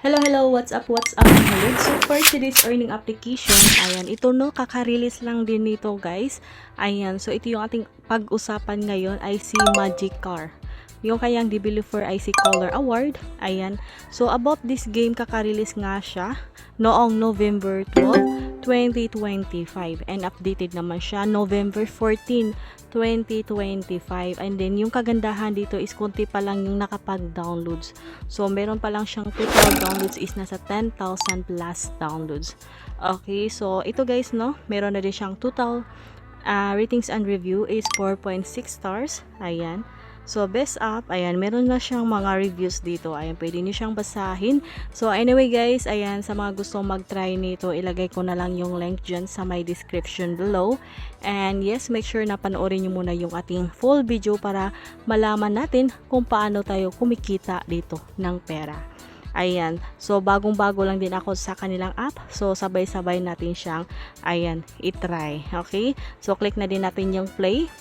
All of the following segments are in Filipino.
Hello, what's up, mga So, for today's earning application, ayan, ito no, kaka-release lang din nito, guys. Ayan, so ito yung ating pag-usapan ngayon ay si Magic Car. Yung kayang Developer IC Color Award. Ayan, so about this game, kaka-release nga siya noong November 12, 2025. And updated naman siya November 14, 2025. And then, yung kagandahan dito is kunti pa lang yung nakapag-downloads. So, meron pa lang siyang total downloads is nasa 10,000 plus downloads. Okay, so ito guys, no, meron na din siyang total ratings and review is 4.6 stars. Ayan. So, best app, ayan, meron na siyang mga reviews dito. Ayan, pwede niyo siyang basahin. So, anyway guys, ayan, sa mga gusto mag-try nito, ilagay ko na lang yung link dyan sa my description below. And yes, make sure na panoorin nyo muna yung ating full video para malaman natin kung paano tayo kumikita dito ng pera. Ayan, so bagong-bago lang din ako sa kanilang app. So, sabay-sabay natin siyang, ayan, itry. Okay? So, click na din natin yung play.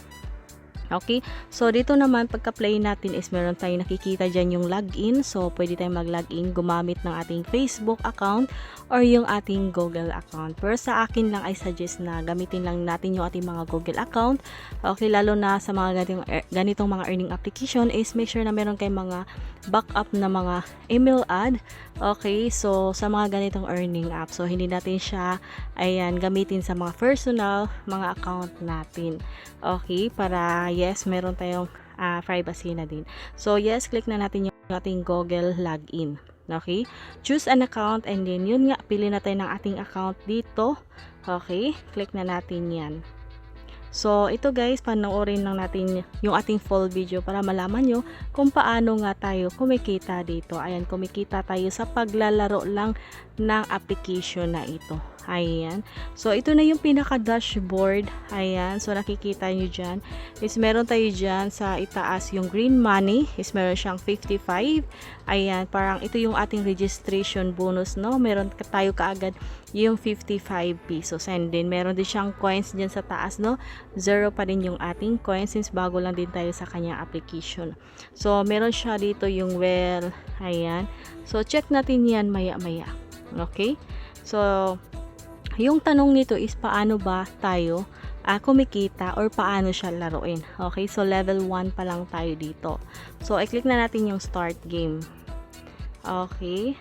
Okay, so dito naman pagka-play natin is meron tayong nakikita dyan yung login. So, pwede tayong mag-login gumamit ng ating Facebook account or yung ating Google account. Pero sa akin lang ay suggest na gamitin lang natin yung ating mga Google account. Okay, lalo na sa mga ganitong mga earning application is make sure na meron kayong mga backup na mga email ad. Okay, so sa mga ganitong earning app. So, hindi natin siya, ayan, gamitin sa mga personal, mga account natin. Okay, para yes, meron tayong privacy na din. So, yes, click na natin yung ating Google login. Okay, choose an account and then yun nga, pili na tayo ng ating account dito. Okay, click na natin yan. So, ito guys, panoorin lang natin yung ating full video para malaman nyo kung paano nga tayo kumikita dito. Ayan, kumikita tayo sa paglalaro lang ng application na ito. Ayan. So, ito na yung pinaka-dashboard. Ayan. So, nakikita nyo dyan is meron tayo dyan sa itaas yung green money is meron siyang 55. Ayan. Parang ito yung ating registration bonus, no? Meron tayo kaagad yung 55 pesos. And then, meron din siyang coins dyan sa taas, no? Zero pa din yung ating coins since bago lang din tayo sa kanyang application. So, meron siya dito yung well. Ayan. So, check natin yan maya-maya. Okay? So, yung tanong nito is paano ba tayo kumikita or paano siya laruin. Okay, so level 1 pa lang tayo dito. So, i-click na natin yung start game. Okay.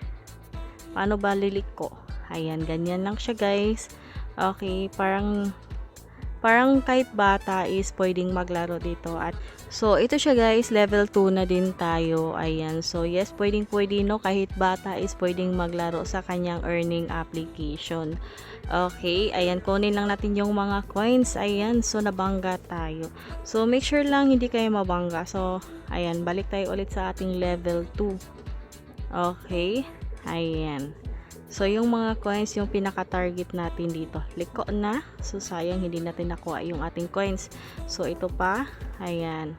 Paano ba lilik ko? Ayan, ganyan lang siya guys. Okay, parang kahit bata is pwedeng maglaro dito. At so, ito siya guys, level 2 na din tayo. Ayan, so yes, pwede no, kahit bata is pwedeng maglaro sa kanyang earning application. Okay, ayan, kunin lang natin yung mga coins. Ayan, so nabangga tayo. So, make sure lang hindi kayo mabangga. So, ayan, balik tayo ulit sa ating level 2. Okay, ayan. So, yung mga coins, yung pinaka-target natin dito. Liko na. So, sayang hindi natin nakuha yung ating coins. So, ito pa. Ayan.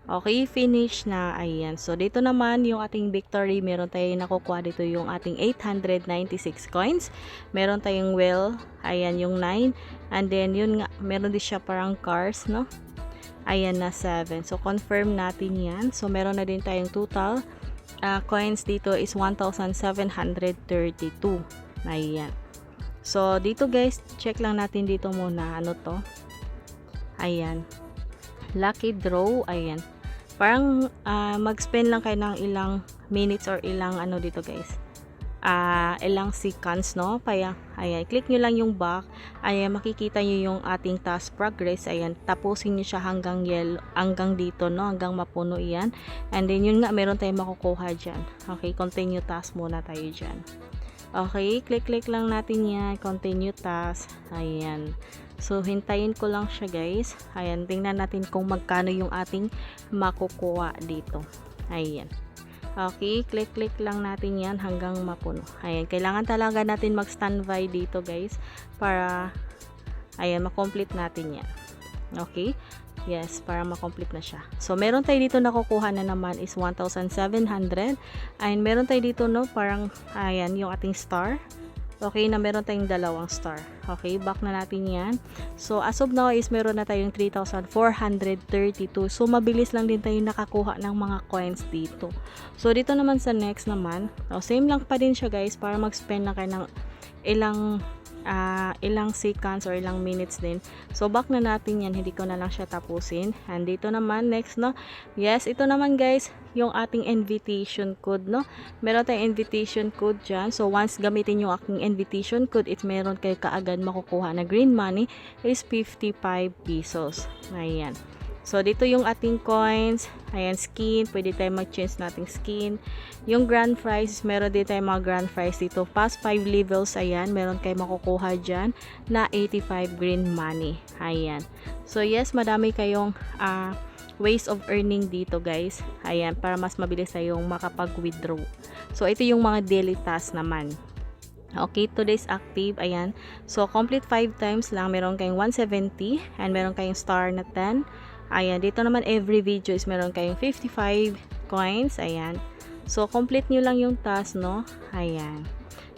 Okay, finish na. Ayan. So, dito naman yung ating victory. Meron tayong nakukuha dito yung ating 896 coins. Meron tayong well. Ayan, yung 9. And then, yun nga. Meron din siya parang cars, no? Ayan na 7. So, confirm natin yan. So, meron na din tayong total coins dito is 1,732. Ayan. So, dito guys, check lang natin dito muna. Ano to? Ayan. Lucky draw. Ayan. Parang mag-spend lang kayo ng ilang minutes or ilang ano dito guys. Ilang seconds, no? Kaya, ayan. Click nyo lang yung back. Ayan, makikita nyo yung ating task progress. Ayan, tapusin nyo siya hanggang yellow, hanggang dito, no? Hanggang mapuno yan. And then, yun nga, meron tayong makukuha dyan. Okay, continue task muna tayo dyan. Okay, click lang natin yan. Continue task. Ayan. So, hintayin ko lang siya, guys. Ayan, tingnan natin kung magkano yung ating makukuha dito. Ayan. Okay, click lang natin yan hanggang mapuno. Ayan, kailangan talaga natin mag-standby dito, guys. Para, ayan, makomplete natin yan. Okay? Yes, para makomplete na siya. So, meron tayo dito nakukuha na naman is 1,700. And meron tayo dito, no, parang, ayan, yung ating star. Okay, na meron tayong dalawang star. Okay, back na natin yan. So, as of now is meron na tayong 3,432. So, mabilis lang din tayo nakakuha ng mga coins dito. So, dito naman sa next naman, same lang pa din siya guys, para mag-spend na kayo ng ilang seconds or ilang minutes din. So, back na natin yan. Hindi ko na lang siya tapusin. And dito naman, next, no? Yes, ito naman guys, yung ating invitation code, no? Meron tayong invitation code dyan. So, once gamitin yung aking invitation code, it meron kayo kaagad makukuha na green money is 55 pesos. Ayan. So, dito yung ating coins. Ayan, skin. Pwede tayo mag-change nating skin. Yung grand prize, meron din tayo mga grand prize dito. Past 5 levels, ayan. Meron kayo makukuha dyan na 85 green money. Ayan. So, yes, madami kayong ways of earning dito, guys. Ayan, para mas mabilis tayong makapag-withdraw. So, ito yung mga daily tasks naman. Okay, today's active, ayan. So, complete 5 times lang. Meron kayong 170 and meron kayong star na 10. Ayan, dito naman every video is meron kayong 55 coins. Ayan. So, complete nyo lang yung task, no? Ayan.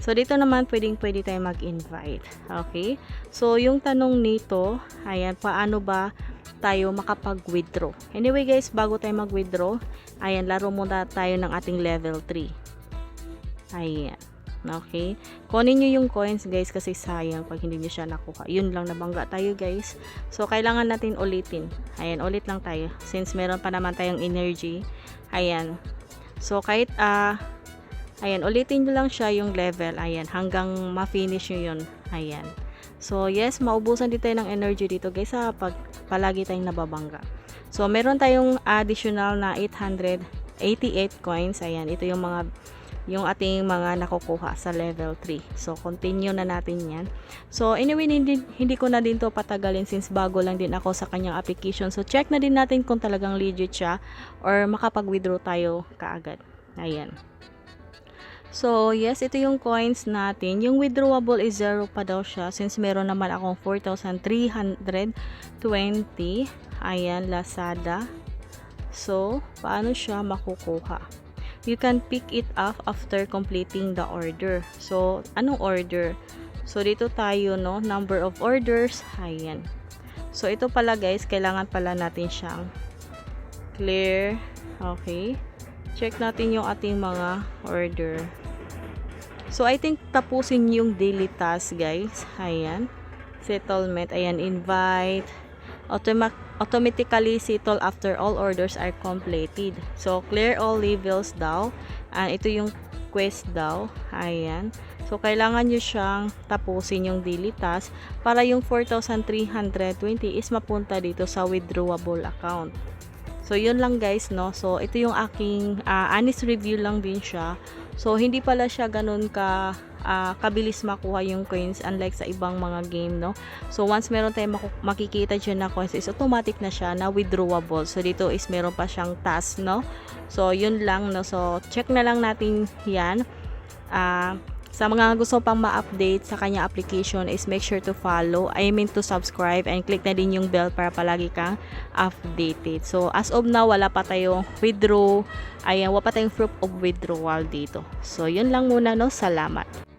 So, dito naman pwede tayo mag-invite. Okay? So, yung tanong nito, ayan, paano ba tayo makapag-withdraw? Anyway guys, bago tayo mag-withdraw, ayan, laro muna tayo ng ating level 3. Ayan. Okay, kunin nyo yung coins guys kasi sayang pag hindi nyo siya nakuha. Yun lang, nabangga tayo guys. So, kailangan natin ulitin. Ayan, ulit lang tayo since meron pa naman tayong energy. Ayan. So, kahit ayan, ulitin nyo lang siya yung level. Ayan, hanggang ma-finish nyo yun. Ayan. So, yes, maubusan din tayo ng energy dito guys pag palagi tayong nababangga. So, meron tayong additional na 888 coins. Ayan, ito yung ating mga nakukuha sa level 3. So, continue na natin yan. So, anyway, hindi ko na din to patagalin since bago lang din ako sa kanyang application. So, check na din natin kung talagang legit siya or makapag-withdraw tayo kaagad. Ayan. So, yes, ito yung coins natin. Yung withdrawable is 0 pa daw siya since meron naman akong 4,320. Ayan, Lazada. So, paano siya makukuha? You can pick it up after completing the order. So, anong order? So, dito tayo, no? Number of orders. Ayan. So, ito pala guys, kailangan pala natin siyang clear. Okay. Check natin yung ating mga order. So, I think tapusin yung daily task guys. Ayan. Settlement. Ayan, invite. Automatically settle after all orders are completed. So, clear all levels daw. And ito yung quest daw. Ayan. So, kailangan nyo siyang tapusin yung daily task para yung 4,320 is mapunta dito sa withdrawable account. So, yun lang guys, no? So, ito yung aking honest review lang din siya. So, hindi pala siya ganun kabilis makuha yung coins unlike sa ibang mga game, no? So, once meron tayong makikita dyan na coins is automatic na siya na withdrawable. So, dito is meron pa siyang task, no? So, yun lang, no? So, check na lang natin yan. Sa mga gusto pang ma-update sa kanya application is make sure to follow. I mean to subscribe and click na din yung bell para palagi kang updated. So, as of now, wala pa tayong withdraw. Ayan, wala pa tayong proof of withdrawal dito. So, yun lang muna, no? Salamat.